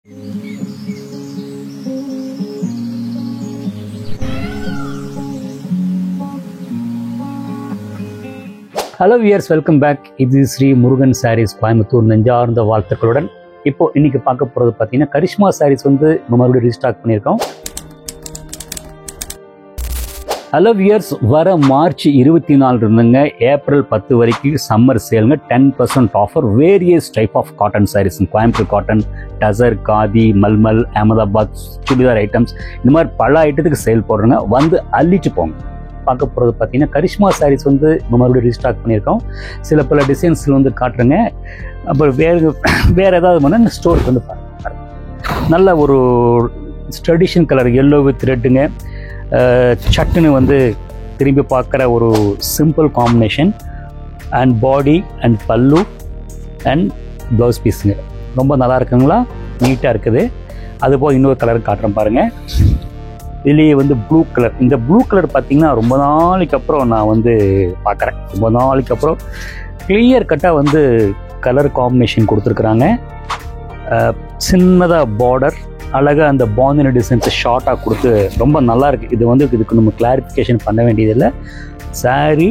Hello wears, welcome back. இது ஸ்ரீ முருகன் சாரீஸ் கோயம்புத்தூர். நெஞ்சார்ந்த வாழ்த்துக்களுடன் இப்போ இன்னைக்கு பார்க்க போகிறது பார்த்தீங்கன்னா கரிஷ்மா சாரீஸ் வந்து மறுபடியும் ரீஸ்டாக் பண்ணியிருக்கோம். ஹலோ வியர்ஸ், வர மார்ச் 24 இருந்துங்க ஏப்ரல் 10 வரைக்கும் சம்மர் சேலுங்க. 10% offer. Various type of cotton saris, Coimbatore cotton, tussar, khadi, malmal, Ahmedabad churidar items, இந்த மாதிரி பல ஐட்டத்துக்கு சேல் போடுறோங்க. வந்து அள்ளிட்டு போங்க. பார்க்க போகிறது பார்த்தீங்கன்னா கரிஷ்மா சாரீஸ் வந்து மறுபடியும் ரீஸ்டாக் பண்ணியிருக்கோம். சில பல டிசைன்ஸில் வந்து காட்டுறேங்க. அப்புறம் வேறு ஏதாவது பண்ணால் ஸ்டோருக்கு வந்து பாருங்கள். நல்ல ஒரு ட்ரெடிஷன் கலர் எல்லோ வித் ரெட்டுங்க. சட்டுன்னு வந்து திரும்பி பார்க்குற ஒரு simple combination. And body and பல்லு அண்ட் ப்ளவுஸ் பீஸுங்க. ரொம்ப நல்லா இருக்குங்களா, நீட்டாக இருக்குது. அதுபோல் இன்னொரு கலர் காட்டுறேன் பாருங்கள். இதுலேயே வந்து ப்ளூ கலர். இந்த ப்ளூ கலர் பார்த்தீங்கன்னா ரொம்ப நாளைக்கு அப்புறம் நான் வந்து பார்க்குறேன். ரொம்ப நாளைக்கு அப்புறம் கிளியர் கட்டாக வந்து கலர் காம்பினேஷன் கொடுத்துருக்குறாங்க. சின்னதாக பார்டர், அழகாக அந்த பாந்தின டிசைன்ஸை ஷார்ட்டாக கொடுத்து ரொம்ப நல்லா இருக்குது. இது வந்து இதுக்கு நம்ம கிளாரிஃபிகேஷன் பண்ண வேண்டியதில்லை. சாரீ,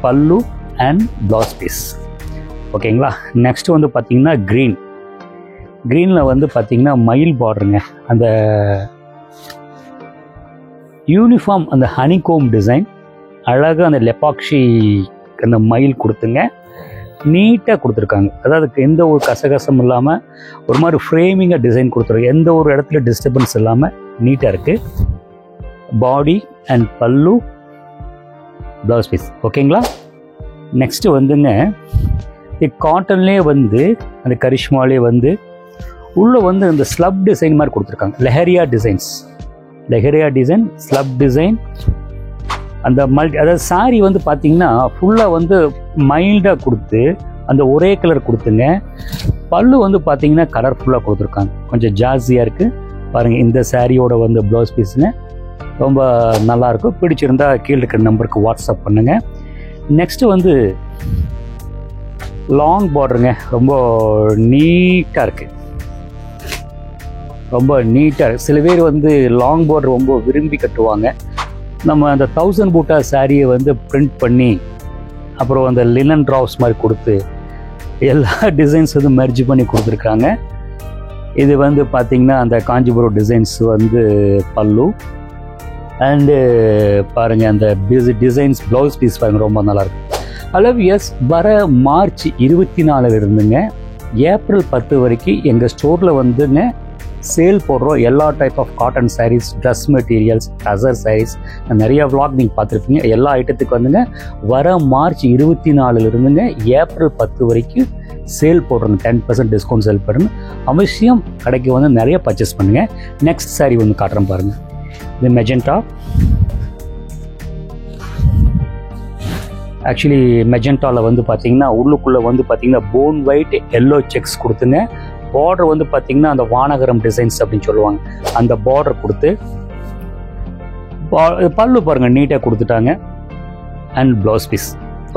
பல்லு அண்ட் ப்ளவுஸ் பீஸ். ஓகேங்களா. நெக்ஸ்ட் வந்து பார்த்தீங்கன்னா க்ரீனில் வந்து பார்த்தீங்கன்னா மயில் பார்டருங்க. அந்த யூனிஃபார்ம், அந்த ஹனிகோம் டிசைன், அழகாக அந்த லெப்பாக்ஷி அந்த மயில் கொடுத்துங்க. நீட்டாக கொடுத்துருக்காங்க. அதாவது எந்த ஒரு கசகசம் இல்லாமல் ஒரு மாதிரி ஃப்ரேமிங்காக டிசைன் கொடுத்துருக்கு. எந்த ஒரு இடத்துல டிஸ்டர்பன்ஸ் இல்லாமல் நீட்டாக இருக்குது. பாடி அண்ட் பல்லு, ப்ளவுஸ் பீஸ். ஓகேங்களா. நெக்ஸ்ட்டு வந்துங்க காட்டன்லேயே வந்து அந்த கரிஷ்மாலே வந்து உள்ளே வந்து அந்த ஸ்லப் டிசைன் மாதிரி கொடுத்துருக்காங்க. Leheriya design, slub design. அந்த அதாவது சாரீ வந்து பார்த்தீங்கன்னா ஃபுல்லாக வந்து மைல்டாக கொடுத்து அந்த ஒரே கலர் கொடுத்துங்க. பல்லு வந்து பார்த்தீங்கன்னா கலர்ஃபுல்லாக கொடுத்துருக்காங்க. கொஞ்சம் ஜாஸ்தியாக இருக்குது பாருங்கள். இந்த சாரியோட வந்து ப்ளவுஸ் பீஸுங்க ரொம்ப நல்லாயிருக்கும். பிடிச்சிருந்தா கீழே இருக்கிற நம்பருக்கு வாட்ஸ்அப் பண்ணுங்கள். நெக்ஸ்ட்டு வந்து லாங் பார்டருங்க. ரொம்ப நீட்டாக இருக்குது. ரொம்ப நீட்டாக. சில பேர் வந்து லாங் பார்டர் ரொம்ப விரும்பி கட்டுவாங்க. நம்ம அந்த 1000 பூட்டா சாரியை வந்து பிரிண்ட் பண்ணி அப்புறம் அந்த லினன் ட்ராப்ஸ் மாதிரி கொடுத்து எல்லா டிசைன்ஸ் வந்து மெர்ஜ் பண்ணி கொடுத்துருக்காங்க. இது வந்து பார்த்திங்கன்னா அந்த காஞ்சிபுரம் டிசைன்ஸ் வந்து பல்லு. அண்டு பாருங்கள் அந்த டிசைன்ஸ் ப்ளவுஸ் பீஸ் பாருங்கள், ரொம்ப நல்லாயிருக்கு. எஸ், வர மார்ச் 24 இருந்துங்க ஏப்ரல் 10 வரைக்கும் எங்கள் ஸ்டோரில் வந்துங்க சேல் போடுறோம். எல்லா type of cotton sarees, dress materials, tussar sarees, நிறைய விளாக் நீங்கள் பார்த்துருப்பீங்க. எல்லா ஐட்டத்துக்கு வந்துங்க வர மார்ச் 24 இருந்துங்க ஏப்ரல் 10 வரைக்கும் சேல் போடுறோங்க. 10% டிஸ்கவுண்ட் சேல் பண்ணுங்க. அவசியம் கடைக்கு வந்து நிறைய பர்ச்சேஸ் பண்ணுங்கள். நெக்ஸ்ட் சாரீ வந்து காட்டுறேன் பாருங்கள். இது மெஜெண்டா. ஆக்சுவலி மெஜெண்டாவில் வந்து பார்த்தீங்கன்னா உள்ளுக்குள்ளே வந்து பார்த்தீங்கன்னா போன் ஒயிட் எல்லோ செக்ஸ் கொடுத்துங்க. பார்டர் வந்து பார்த்தீங்கன்னா அந்த வானகரம் டிசைன்ஸ் அப்படின்னு சொல்லுவாங்க. அந்த பார்டர் கொடுத்து பல்லு பாருங்கள் நீட்டாக கொடுத்துட்டாங்க. And blouse piece.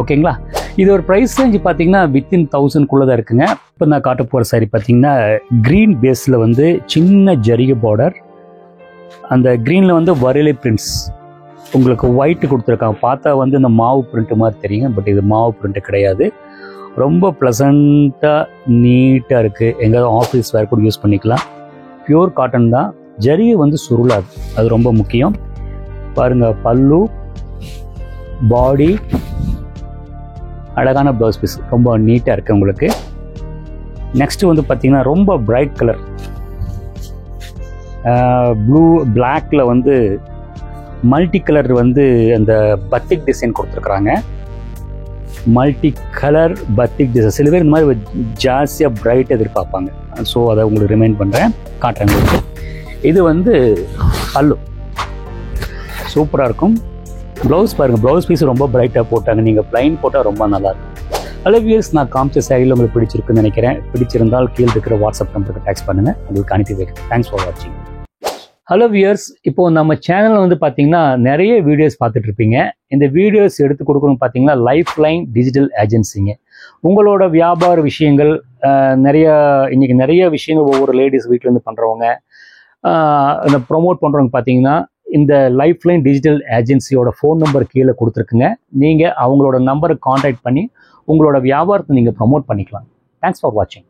ஓகேங்களா. இது ஒரு ப்ரைஸ் ரேஞ்சு பார்த்தீங்கன்னா வித்தின் 1000 தான் இருக்குங்க. இப்போ நான் காட்ட போகிற சாரி பார்த்தீங்கன்னா க்ரீன் பேஸில் வந்து சின்ன ஜரிகை பார்டர். அந்த க்ரீனில் வந்து வரலி பிரிண்ட்ஸ் உங்களுக்கு ஒயிட் கொடுத்துருக்காங்க. பார்த்தா வந்து இந்த மாவு பிரிண்ட்டு மாதிரி தெரியுங்க. பட் இது மாவு பிரிண்ட்டு கிடையாது. ரொம்ப ப்ளசண்ட்டாக நீட்டாக இருக்குது. எங்கேயாவது ஆஃபீஸ் வேர் கூட யூஸ் பண்ணிக்கலாம். பியூர் காட்டன் தான். ஜரிகை வந்து சுருளாது, அது ரொம்ப முக்கியம். பாருங்கள் பல்லு, பாடி, அழகான ப்ளவுஸ் பீஸ் ரொம்ப நீட்டாக இருக்குது உங்களுக்கு. நெக்ஸ்ட்டு வந்து பார்த்திங்கன்னா ரொம்ப பிரைட் கலர் ப்ளூ பிளாக்கில் வந்து மல்டி கலர் வந்து அந்த பத்திக் டிசைன் கொடுத்துருக்குறாங்க. Multi colour பத்திக் design. சில பேர் இந்த மாதிரி ஜாஸ்தியாக பிரைட் எதிர்பார்ப்பாங்க. ஸோ அதை உங்களுக்கு ரிமைண்ட் பண்ணுறேன், காட்டுறேன் உங்களுக்கு. இது வந்து பல்லு சூப்பராக இருக்கும். ப்ளவுஸ் பாருங்கள், ப்ளவுஸ் பீஸ் ரொம்ப பிரைட்டாக போட்டாங்க. நீங்கள் ப்ளைன் போட்டால் ரொம்ப நல்லாயிருக்கும். வியூஸ், நான் காமிச்ச சாரியில் உங்களுக்கு பிடிச்சிருக்குன்னு நினைக்கிறேன். பிடிச்சிருந்தால் கீழே இருக்கிற வாட்ஸ்அப் நம்பருக்கு டேக்ஸ் பண்ணுங்கள், உங்களுக்கு அனுப்பி வைக்கிறேன். தேங்க்ஸ் ஃபார் வாட்சிங். ஹலோ வியர்ஸ், இப்போது நம்ம சேனலில் வந்து பார்த்தீங்கன்னா நிறைய வீடியோஸ் பார்த்துட்டு இருப்பீங்க. இந்த வீடியோஸ் எடுத்து கொடுக்கணும் பார்த்தீங்கன்னா லைஃப் லைன் டிஜிட்டல் ஏஜென்சிங்க. உங்களோட வியாபார விஷயங்கள் இன்னைக்கு நிறைய விஷயங்கள் ஒவ்வொரு லேடிஸ் வீட்டிலேருந்து பண்ணுறவங்க இந்த ப்ரொமோட் பண்ணுறவங்க பார்த்தீங்கன்னா இந்த லைஃப்லைன் டிஜிட்டல் ஏஜென்சியோட ஃபோன் நம்பர் கீழே கொடுத்துருக்குங்க. நீங்கள் அவங்களோட நம்பரை காண்டாக்ட் பண்ணி உங்களோட வியாபாரத்தை நீங்கள் ப்ரொமோட் பண்ணிக்கலாம். தேங்க்ஸ் ஃபார் வாட்சிங்.